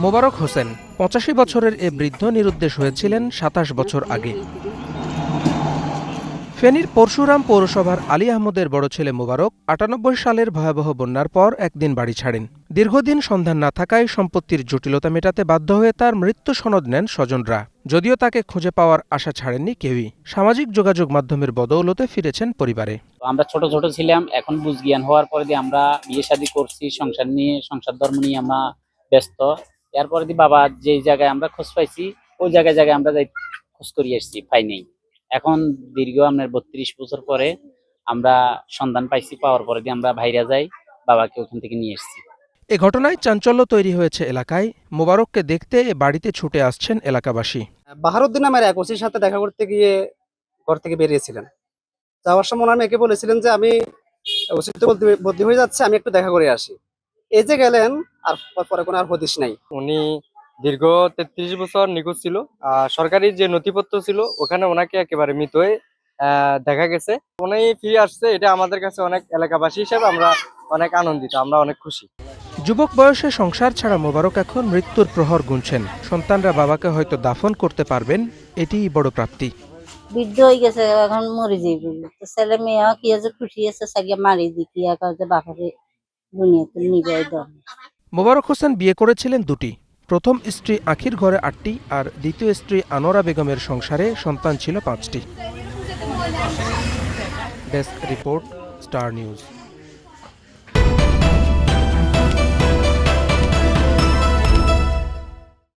মোবারক হোসেন ৮৫ বছরের এ বৃদ্ধ নিরুদ্দেশ হয়েছিলেন ২৭ বছর আগে। ফেনীর পরশুরাম পৌরসভার আলী আহমদের বড় ছেলে মোবারক ৯৮ সালের ভয়াবহ বন্যার পর একদিন বাড়ি ছাড়েন। দীর্ঘদিন সন্ধান না থাকায় সম্পত্তির জটিলতা মেটাতে বাধ্য হয়ে তার মৃত্যু সনদ নেন স্বজনরা। যদিও তাকে খুঁজে পাওয়ার আশা ছাড়েননি কেউই। সামাজিক যোগাযোগ মাধ্যমের বদৌলতে ফিরেছেন পরিবারে। আমরা ছোট ছোট ছিলাম, এখন বুঝ জ্ঞান হওয়ার পরে দিয়ে আমরা বিয়ে শাদী করছি, সংসার ধর্ম নিয়ে আমরা ব্যস্ত। এরপরে দিয়ে বাবা যেই জায়গায় আমরা খোঁজ পাইছি ওই জায়গায় আমরা যাই খোঁজ করিয়ে আসছি, পাই নাই। এখন দীর্ঘ আপনার ৩২ বছর পরে আমরা সন্ধান পাইছি, পাওয়ার পরে দিয়ে আমরা ভাইরা যাই, বাবাকে ওখান থেকে নিয়ে এসেছি। এ ঘটনায় চাঞ্চল্য তৈরি হয়েছে এলাকায়। মোবারককে দেখতে এ বাড়িতে ছুটে আসছেন এলাকাবাসী। বাহারুদ্দিন নামের এক ওসির সাথে দেখা করতে গিয়ে ঘর থেকে বেরিয়েছিলেন। যাওয়ার সময় ওনার মেয়েকে বলেছিলেন যে আমি ওসিতে বদলি হয়ে যাচ্ছে, আমি একটু দেখা করে আসি। এই যে গেলেন, আর পরে কোনো আর হদিশ নাই। উনি দীর্ঘ ৩৩ বছর নিখোঁজ ছিল। সরকারি যে নথিপত্র ছিল ওখানে ওনাকে একেবারে মৃত হয়ে দেখা গেছে। উনি ফিরে আসছে, এটা আমাদের কাছে অনেক, এলাকাবাসী হিসেবে আমরা অনেক আনন্দিত, আমরা অনেক খুশি। যুবক বয়সে সংসার ছাড়া মোবারক এখন মৃত্যুর প্রহর গুনছেন। সন্তানরা বাবাকে হয়তো দাফন করতে পারবেন, এটিই বড় প্রাপ্তি। বৃদ্ধ হয়ে গেছে, এখন মরে যাইবে। তো ছেলে মেয়েও কি আছে, খুশি আছে, সারিয়া মারি দি কি বাপারে দুনিয়াতে নিবে। মোবারক হোসেন বিয়ে করেছিলেন দুটি। প্রথম স্ত্রী আখির ঘরে ৮টি আর দ্বিতীয় স্ত্রী আনোয়ারা বেগমের সংসারে সন্তান ছিল ৫টি। Desk report, star news.